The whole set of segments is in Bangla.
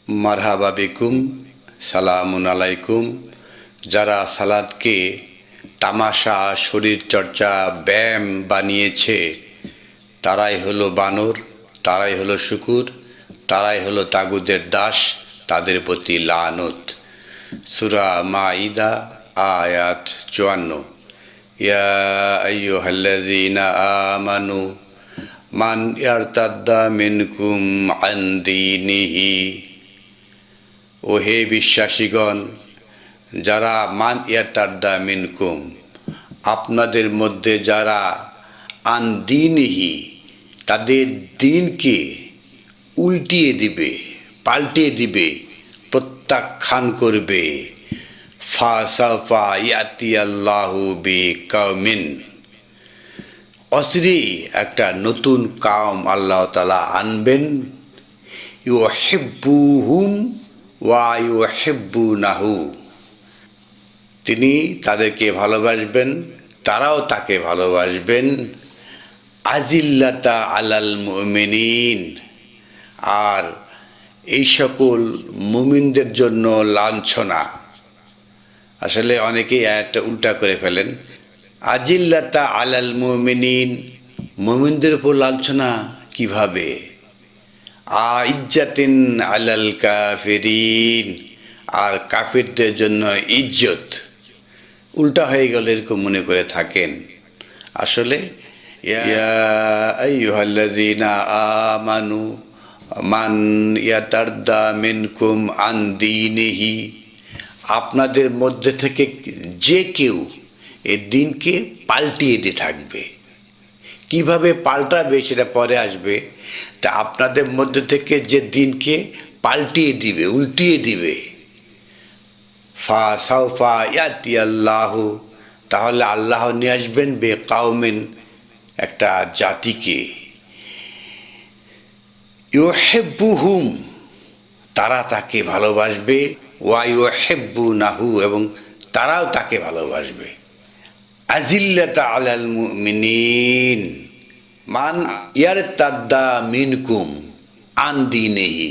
মারহাবা বিকুম, সালামুন আলাইকুম। যারা সালাদকে তামাশা, শরীর চর্চা, ব্যায়াম বানিয়েছে তারাই হলো বানর, তারাই হলো শুকুর, তারাই হলো তাগুদের দাস, তাদের প্রতি লানত। সূরা মাইদা আয়াত ৫৪। ইয়া আইয়ুহাল্লাযীনা আমানু মান ইয়ারতাদ্দা মিনকুম আন দীনিহি, ওহে বিশ্বাসীগণ, যারা মান ইয়ারতাদ্দা মিনকুম, আপনাদের মধ্যে যারা আন দীনিহি, তাদের দিনকে উল্টিয়ে দিবে, পাল্টিয়ে দিবে, প্রত্যাখ্যান করবে, ফাসাফা ইয়াতিয়াল্লাহু বিকাউমিন, অচিরেই একটা নতুন কাওম আল্লাহ তাআলা আনবেন, ইউহিব্বুহুম ওয়া ইউহিব্বুনাহু, তিনি তাদেরকে ভালোবাসবেন, তারাও তাকে ভালোবাসবেন। আজিল্লাতা আলাল মুমিনিন, আর এই সকল মুমিনদের জন্য লাঞ্ছনা। আসলে অনেকেই আয়াতটা উল্টা করে ফেলেন। আজিল্লাতা আলাল মুমিনিন, মুমিনদের উপর লাঞ্ছনা কিভাবে? আইজ্জাতিন আলাল কাফিরিন, আর কাফিরদের জন্য ইজ্জত। উল্টা হয়ে গেল এরকম মনে করে থাকেন। আসলে ইয়া আইয়ুহাল্লাযীনা আমানু মান ইয়ারতাদ্দা মিনকুম আন দীনিহি, আপনাদের মধ্যে থেকে যে কেউ এই দিনকে পাল্টিয়ে দিয়ে থাকবে। কিভাবে পাল্টাবে সেটা পরে আসবে। তা আপনাদের মধ্যে থেকে যে দিনকে পাল্টিয়ে দিবে, উল্টিয়ে দিবে, ফাসাউফা ইয়াতিয়াল্লাহু, তাহলে আল্লাহ নিয়ে আসবেন বিকাউমিন, একটা জাতিকে, ইউহিব্বুহুম, তারা তাকে ভালোবাসবে, ওয়া ইউহিব্বুনাহু, এবং তারাও তাকে ভালোবাসবে। আজিল্লাতা আলাল মুমিনিন মান ইয়ারতাদ্দা মিনকুম আন দীনিহি,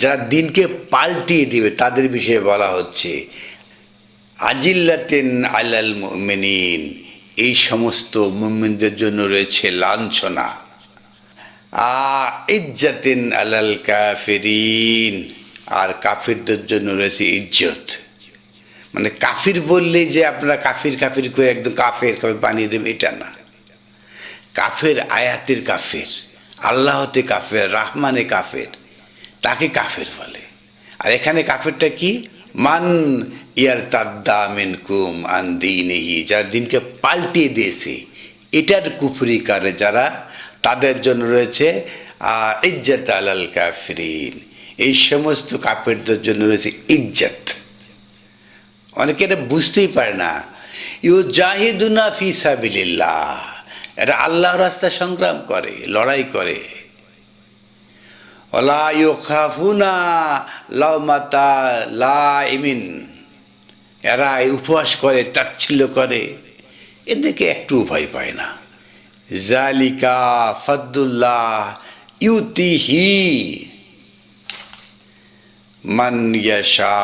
যারা দিনকে পাল্টিয়ে দিবে তাদের বিষয়ে বলা হচ্ছে। আজিল্লাতিন আলাল মুমিনিন, এই সমস্ত মুমিনদের জন্য রয়েছে লাঞ্ছনা। ইজ্জাতিন আলাল কাফিরিন, আর কাফিরদের জন্য রয়েছে ইজ্জত। মানে কাফির বললেই যে আপনারা কাফির কাফির করে একদম কাফের কাফের বানিয়ে দেবেন, এটা না। কাফের আয়াতের কাফের, আল্লাহতে কাফের, রাহমানে কাফের, তাকে কাফের বলে। আর এখানে কাফেরটা কি? মান ইয়ারতাদ্দা মিনকুম আন দীনিহি, যারা দিনকে পাল্টিয়ে দিয়েছে, এটার কুফরি করে যারা, তাদের জন্য রয়েছে ইজ্জত আলাল কাফিরিন, এই সমস্ত কাফেরদের জন্য রয়েছে ইজ্জত। অনেকে এটা বুঝতেই পারে না। ইউজাহিদুনা ফি সাবিলিল্লাহ, এরা আল্লাহর রাস্তায় সংগ্রাম করে, লড়াই করে। ওয়ালা ইউখাফুনা লাউমাতা লাইমিন, এরা উপবাস করে, তাচ্ছিল্য করে, এদেরকে একটু ভয় পায় না। জালিকা ফাদলুল্লাহ ইউতিহি মান ইয়াশা,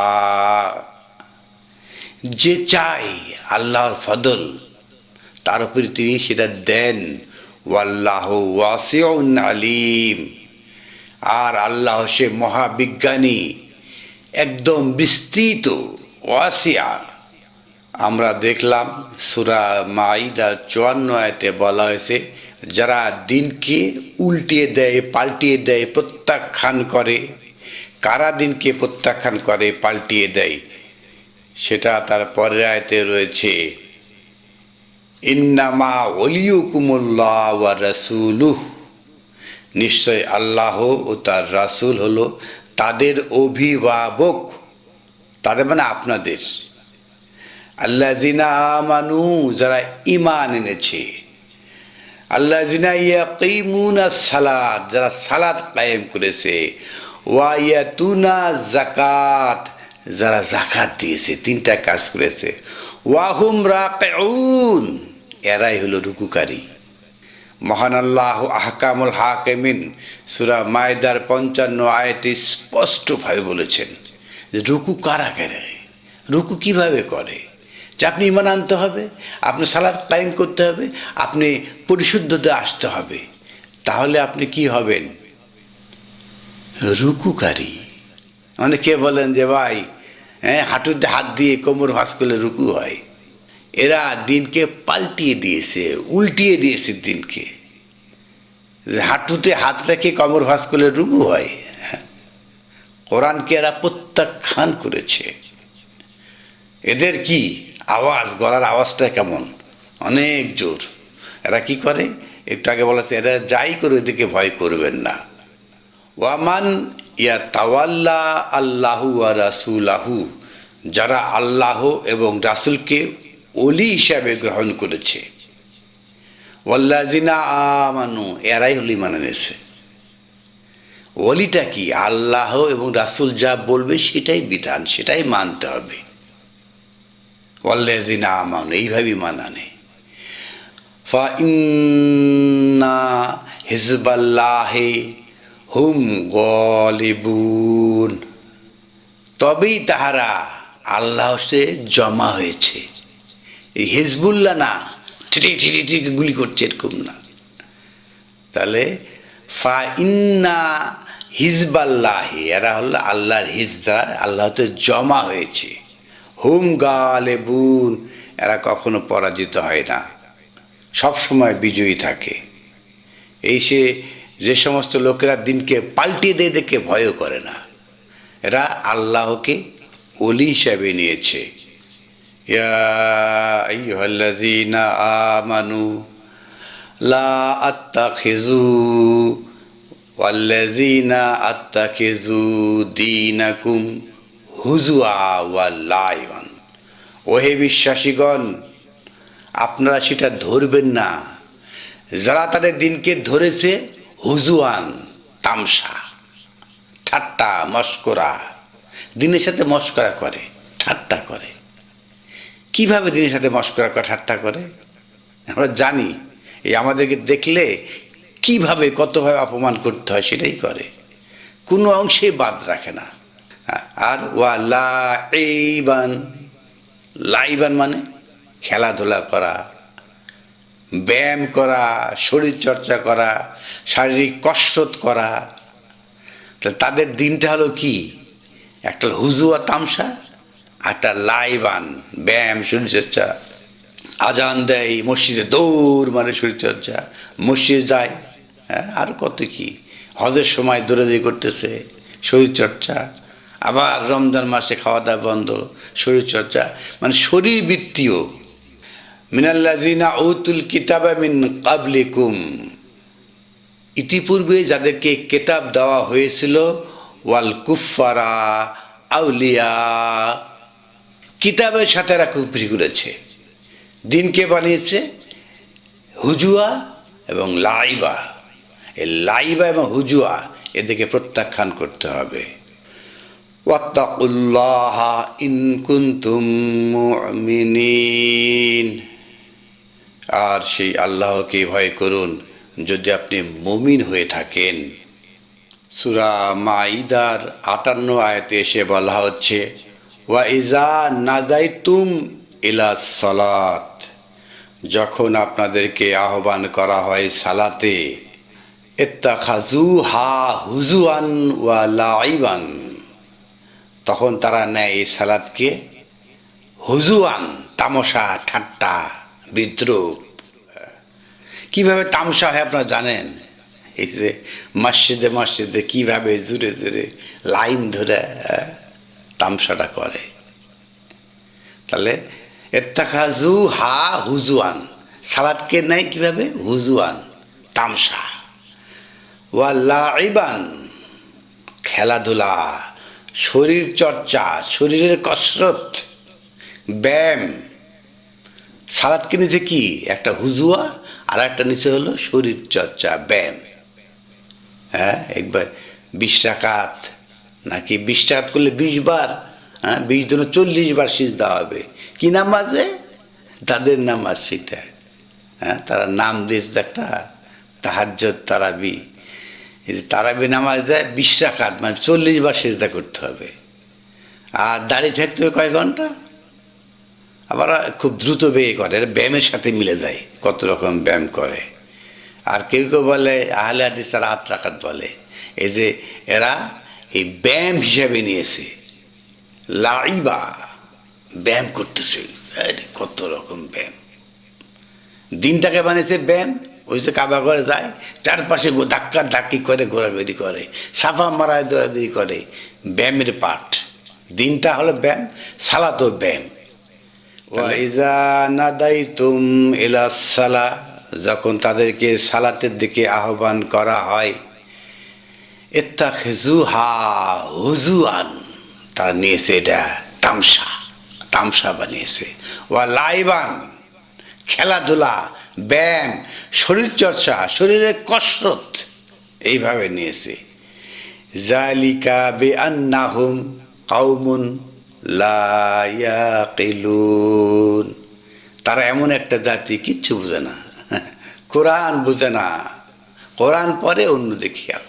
যে চাই আল্লাহর ফদল, তার উপরে তিনি সেটা দেন। ওয়াল্লাহু ওয়াসিউন আলিম, আর আল্লাহ সে মহাবিজ্ঞানী, একদম বিস্তৃত, ওয়াসিয়া। আমরা দেখলাম সূরা মাইদার ৫৪ আয়াতে বলা হয়েছে, যারা দিনকে উল্টিয়ে দেয়, পাল্টিয়ে দেয়, প্রত্যাখ্যান করে। কারা দিনকে প্রত্যাখ্যান করে, পাল্টিয়ে দেয়, সেটা তার পরের আয়াতে রয়েছে, ইন্নামা ওলিয়ুকুমুল্লাহ ওয়া রাসূলুহু, নিশ্চয় আল্লাহ ও তার রাসূল হলো তাদের অভিভাবক, তাদের মানে আপনাদের। আল্লাযিনা আমানু, যারা ঈমান এনেছে। আল্লাযিনা ইয়াকিমুনাস সালাত, যারা সালাত কায়েম করেছে। ওয়া ইয়াতুনা যাকাত, যারা যাকাত দিয়েছে, তিনটা কাজ করেছে। ওয়া হুম রাকিউন, এরাই হলো রুকুকারী। মহান আল্লাহ আহকামুল হাকিমিন সূরা মায়দার 55 আয়াতে স্পষ্টভাবে বলেছেন যে রুকু কারা করে, রুকু কিভাবে করে, যে আপনি ঈমান আনতে হবে, আপনি সালাত কায়েম করতে হবে, আপনি পরিশুদ্ধতে আসতে হবে, তাহলে আপনি কি হবেন? রুকুকারী। অনেকে বলেন যে ভাই হাঁটুতে হাত দিয়ে কোমর ভাঁজ করলে রুকু হয়। এরা দিনকে পাল্টিয়ে দিয়েছে, উল্টিয়ে দিয়েছে দিনকে। হাঁটুতে হাত রেখে কোমর ভাঁজ করলে রুকু হয়? কোরআনকে এরা প্রত্যাখ্যান করেছে। এদের কি আওয়াজ, গলার আওয়াজটা কেমন, অনেক জোর। এরা কি করে, একটু আগে বলেছে, এরা যাই করে এদিকে ভয় করবেন না। ওয়ামান ইয়া তাওয়াল্লা আল্লাহু ওয়া রাসূলাহু, যারা আল্লাহ এবং রাসূলকে ওলি হিসাবে গ্রহণ করেছে, ওয়াল্লাযিনা আমানু, এরাই হলো ঈমান এনেছে। ওলিটা কি? আল্লাহ এবং রাসূল যা বলবে সেটাই বিধান, সেটাই মানতে হবে। ওয়াল্লাযিনা আমানু, এইভাবে ঈমান আনে। ফা ইন্না হিজবাল্লাহি হুম গালিবুন, তবেই তাহারা আল্লাহ সে জমা হয়েছে। এই হিজবুল্লাহ না ঠিটি ঠিটি ঠিটি গুলি করছে এরকম না। তাহলে ফা ইন্না হিজবাল্লাহি, এরা হলো আল্লাহর হিজরা, আল্লাহতে জমা হয়েছে। হুম গালিবুন, এরা কখনো পরাজিত হয় না, সব সময় বিজয়ী থাকে। এই যে সমস্ত লোকেরা দিনকে পাল্টিয়ে দিয়ে দেখে ভয়ও করে না, এরা আল্লাহকে ওলি হিসাবে নিয়েছে। ইয়া আইয়ুহাল্লাযীনা আমানু লা আত্তাখিযু ওয়াল্লাযীনা আত্তাখিযু দীনাকুম হুজুয়া ওয়া লাইবান, ওহে বিশ্বাসীগণ, আপনারা সেটা ধরবেন না যারা তাদের দিনকে ধরেছে হুজুয়ান, তামসা, ঠাট্টা মস্করা, দিনের সাথে মস্করা করে, ঠাট্টা করে। কিভাবে দিনের সাথে মস্করা করে, ঠাট্টা করে? আমরা জানি, এই আমাদেরকে দেখলে কিভাবে কতভাবে অপমান করতে হয় সেটাই করে, কোনো অংশে বাদ রাখে না। আর ওয়া লাইবান, লাইবান মানে খেলাধুলা করা, ব্যায়াম করা, শরীর চর্চা করা, শারীরিক কসরত করা। তাদের দিনটা হলো কি? একটা হুজুয়া তামসা, একটা লাইবান ব্যায়াম, শরীরচর্চা। আজান দেয়, মসজিদে দৌড় মানে শরীরচর্চা, মসজিদে যায়, আর কত কি, হজের সময় দৌড়াদৌড়ি করতেছে, শরীরচর্চা। আবার রমজান মাসে খাওয়া দাওয়া বন্ধ, শরীরচর্চা, মানে শরীরবৃত্তীয়। মিনাল্লাযিনা উতুল কিতাবা মিন ক্বাবলিকুম, ইতিপূর্বে যাদেরকে কিতাব দেওয়া হয়েছিল, ওয়াল কুফারা আউলিয়া, কিতাবের সাথে এরা কুফরি করেছে, দিনকে বানিয়েছে হুজুয়া এবং লাইবা। এই লাইবা এবং হুজুয়া এদেরকে প্রত্যাখ্যান করতে হবে। ওয়াত্তাকুল্লাহা ইন কুনতুম মুমিনিন, আর সেই আল্লাহকে ভয় করুন যদি আপনি মুমিন হয়ে থাকেন। সূরা মাইদার 58 আয়াতে এসে বলা হচ্ছে, ওয়া ইজা নাদাইতুম ইলা সালাত, যখন আপনাদেরকে আহ্বান করা হয় সালাতে, ইত্তাখাযুহা হুজুয়ান ওয়া লাইবান, তখন তারা নেয় এই সালাতকে হুজুয়ান, তামাশা, ঠাট্টা, বিদ্রুপ। কিভাবে তামসা হয় আপনারা জানেন? এই যে মসজিদে মসজিদে কিভাবে জুড়ে জুড়ে লাইন ধরে তামসাটা করে। তাহলে ইত্তাখাযু হা হুজুয়ান, সালাতকে নেয় কিভাবে? হুজুয়ান, তামসা। ওয়া লাইবান, খেলাধুলা, শরীর চর্চা, শরীরের কসরত, ব্যায়াম। সালাতকে নিচে কি? একটা হুজুয়া আর একটা নিচে হলো শরীর চর্চা, ব্যায়াম। একবার 20 রাকাত নাকি 20 রাকাত করলে 20 বার, 20 জন্য 40 বার সিজদা হবে। কি নামাজে? তাদের নামাজ সেটা। তারা নাম দিয়েছে একটা তাহাজ্জুদ তারাবি, এই যে তারাবি নামাজ দেয় 20 রাকাত, মানে 40 বার সেজদা করতে হবে, আর দাঁড়িয়ে থাকতে হবে কয় ঘন্টা। আবার খুব দ্রুত ব্যয় করে, এরা ব্যায়ামের সাথে মিলে যায়, কত রকম ব্যায়াম করে। আর কেউ কেউ বলে আহলে হাদিস তারা 8 রাকাত বলে, এই যে এরা এই ব্যায়াম হিসাবে নিয়েছে, লাইবা ব্যায়াম করতেছে, কত রকম ব্যায়াম। দিনটাকে বানিয়েছে ব্যায়াম, ওই যে কাবা ঘরে যায়, চারপাশে ধাক্কা ধাক্কি করে ঘোরাঘুরি করে, সাফা মারায় দৌড়াদৌড়ি করে, ব্যায়ামের পাঠ। দিনটা হলো ব্যায়াম, সালাতও ব্যায়াম। ওয়াইজা নাদাইতুম ইলা সালা, যখন তাদেরকে সালাতের দিকে আহ্বান করা হয়, ইত্তাখিজুহা হুজুয়ান, তারা নিয়েছে এটা তামসা, তামসা বানিয়েছে। ওয়া লাইবান, খেলাধুলা, ব্যায়াম, শরীরচর্চা, শরীরের কসরত, এইভাবে নিয়েছে। জালিকা বিআন্নাহুম কাউমুন লা ইয়াকিলুন, তারা এমন একটা জাতি কিচ্ছু বুঝে না, কোরআন বুঝে না, কোরআন পরে অন্যদিকে খেয়াল,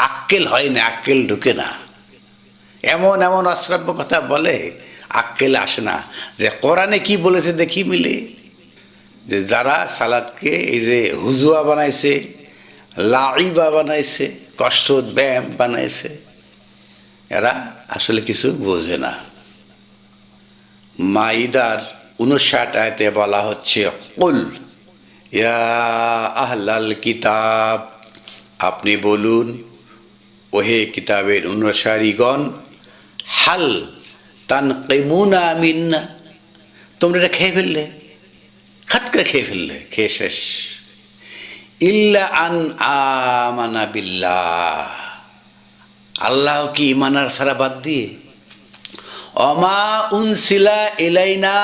আক্কেল হয় না, আক্কেল ঢুকে না, এমন এমন অশ্রাব্য কথা বলে, আক্কেল আসে না যে কোরআনে কি বলেছে দেখি মিলে। যে যারা সালাদকে এই যে হুজুয়া বানাইছে, লাইবা বানাইছে, কসরত ব্যায়াম বানাইছে, এরা আসলে কিছু বোঝে না। মাইদার 59 আয়াতে বলা হচ্ছে, কুল ইয়া আহলাল কিতাব, আপনি বলুন ওহে কিতাবের অনুসারীগণ, হাল তানকিমুনা মিন্না, তোমরা এটা খেয়ে ফেললে, খাটকা খেয়ে ফেললে, খেয়ে শেষ। ইল্লা আন আমানা বিল্লাহ, আল্লাহ কি ইমানার সারা বাদ দিয়ে, অমা উনসিলা ইলাইনা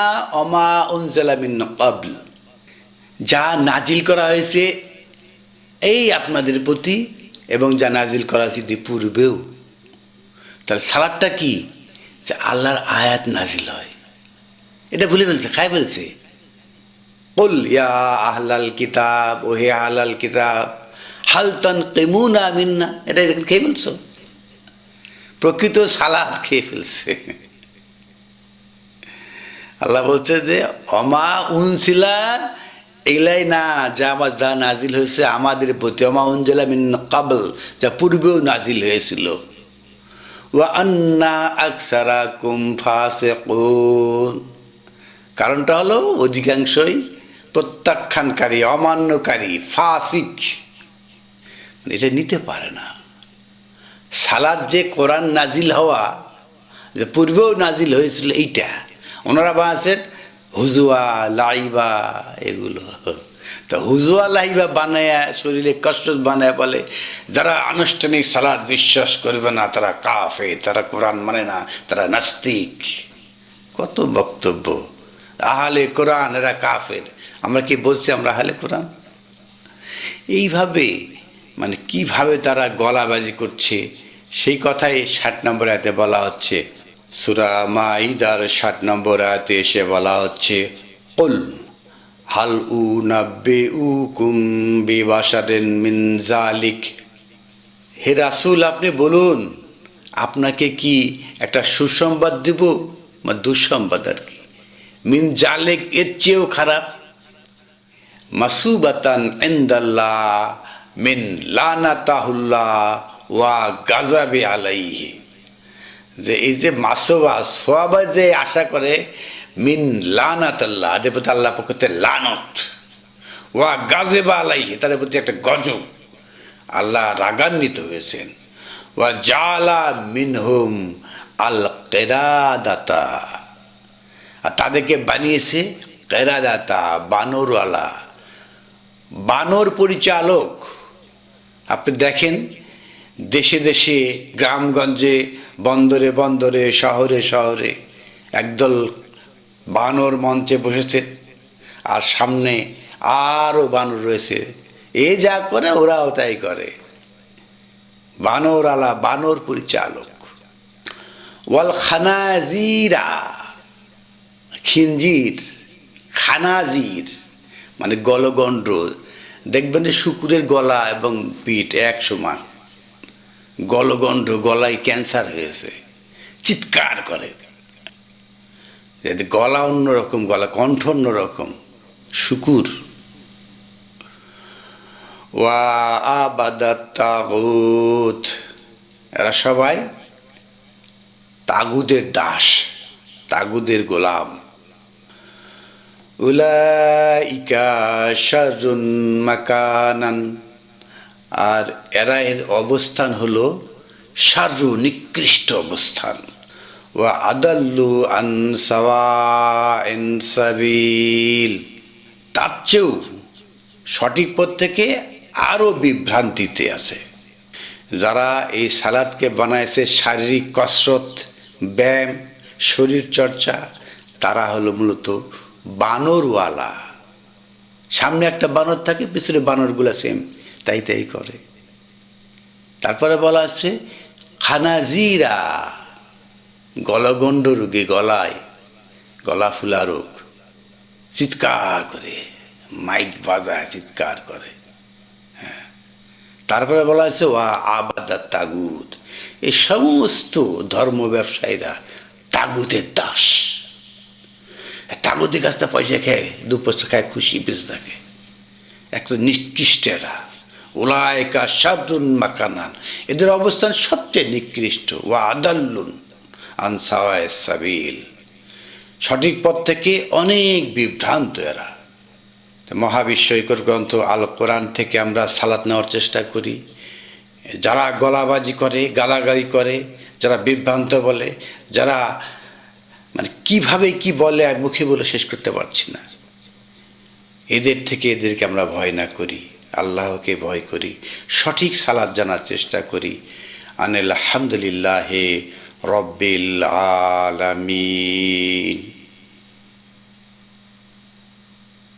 অমা উনজিলা মিন ক্বাবল, যা নাজিল করা হয়েছে এই আপনাদের প্রতি, এবং যা নাজিল করা হয়েছে পূর্বেও। তাহলে সালাদটা কি, যে আল্লাহর আয়াত নাজিল হয়, এটা ভুলে ফেলছে, খাই ফেলছে। কুল ইয়া আহলাল কিতাব, ও হে আহলাল কিতাব, হাল তানকিমুনা মিন্না, এটা খেয়ে ফেলছো, প্রকৃত সালাদ খেয়ে ফেলছে। আল্লাহ বলছে যে অমা উনসিলা ইলাইনা, যা আমার যা নাজিল হয়েছে আমাদের প্রতি, অমা উনজিলা মিন ক্বাবল, যা পূর্বেও নাজিল হয়েছিল। ওয়া আন্না আকসারাকুম ফাসিকুন, কারণটা হলো অধিকাংশই প্রত্যাখ্যানকারী, অমান্যকারী, ফাসিক, এটা নিতে পারে না। সালাদ যে কোরআন নাজিল হওয়া, যে পূর্বেও নাজিল হয়েছিল, এইটা ওনারা বানাচ্ছেন হুজুয়া লাইবা, এগুলো তো হুজুয়া লাইবা বানায়, শরীরে কসরত বানায়, বলে যারা আনুষ্ঠানিক সালাদ বিশ্বাস করবে না তারা কাফের, তারা কোরআন মানে না, তারা নাস্তিক। কত বক্তব্য, আহলে কোরআন এরা কাফের, আমরা কি বলছি আমরা আহলে কোরআন? এইভাবে মানে কিভাবে তারা গলাবাজি করছে, সেই কথাই 60 নম্বর আয়াতে বলা হচ্ছে। সূরা মাইদার 60 নম্বর আয়াতে এসে বলা হচ্ছে, কুল হাল উনাব্বিউকুম বিবাশারিন মিন যালিক, হে রাসূল আপনি বলুন আপনাকে কি একটা সুসংবাদ দেব, বা দুঃসংবাদ আর কি, মিন জালিক, এর চেয়েও খারাপ, মাসুবাতান ইনদাল্লাহ মিন লানাতাহুল্লাহ ওয়া গাযাবি আলাইহি, যে এই যে মাসুবা সোয়াবা যে আশা করে, মিন লানাতাল্লাহ, এদের প্রতি আল্লাহ পক্ষে লানত, ওয়া গাযবা আলাইহি, তাদের প্রতি একটা গজব, আল্লাহ রাগান্বিত হয়েছেন। ওয়া জালা মিনহুম আল কিরাদাতা, আর তাদেরকে বানিয়েছে কিরাদাতা, বানরওয়ালা, বানর পরিচালক। আপনি দেখেন দেশে দেশে, গ্রামগঞ্জে, বন্দরে বন্দরে, শহরে শহরে একদল বানর মঞ্চে বসেছে, আর সামনে আরও বানর রয়েছে, এ যা করে ওরাও তাই করে, বানরওয়ালা, বানর পরিচালক। ওয়াল খানাজিরা, খিনজির, খানাজির মানে গলগণ্ড, দেখবেন যে শুকুরের গলা এবং পিঠ এক সমান, গলগণ্ড, গলায় ক্যান্সার হয়েছে, চিৎকার করে। গলা অন্যরকম, গলা কণ্ঠ অন্যরকম। শুকুর। ওয়া আবাদাত তাগুত, এরা সবাই তাগুদের দাস, তাগুদের গোলাম। উলাইকা শাররুন মাকানান, আর এরা এর অবস্থান হলো শাররু, নিকৃষ্ট অবস্থান। ওয়া আদাল্লু আন সাওয়াইন সাবিল, তার চেয়েও সঠিক পথ থেকে আরও বিভ্রান্তিতে আছে। যারা এই সালাদকে বানাইছে শারীরিক কসরত, ব্যায়াম, শরীর চর্চা, তারা হলো মূলত বানরওয়ালা। সামনে একটা বানর থাকে, পিছনে বানরগুলা সেম তাই তাই করে। তারপরে বলা আছে খানাজিরা, গলগণ্ড রোগী, গলায় গলা ফুলা রোগ, চিৎকার করে, মাইক বাজায় চিৎকার করে। হ্যাঁ, তারপরে বলা আছে ওয়া আবাদাত তাগুত, এই সমস্ত ধর্ম ব্যবসায়ীরা তাগুতের দাস। তাগুতের কাছ থেকে পয়সা খেয়ে, দুপয়সা খায়, খুশি বেঁচে থাকে। একটা নিকৃষ্টেরা। উলাইকা শাররুন মাকানান, এদের অবস্থান সবচেয়ে নিকৃষ্ট। ওয়া আদাল্লুন আন সাওয়াইস সাবিল, সঠিক পথ থেকে অনেক বিভ্রান্ত এরা। মহাবিশ্বকর গ্রন্থ আল কোরআন থেকে আমরা সালাত নেওয়ার চেষ্টা করি। যারা গলাবাজি করে, গালাগালি করে, যারা বিভ্রান্ত বলে, যারা মানে কিভাবে কি বলে আর মুখে বলে শেষ করতে পারছি না, এদের থেকে এদেরকে আমরা ভয় না করি, আল্লাহকে ভয় করি, সঠিক সালাত জানার চেষ্টা করি। আনিল হামদুলিল্লাহি রব্বিল আলামিন।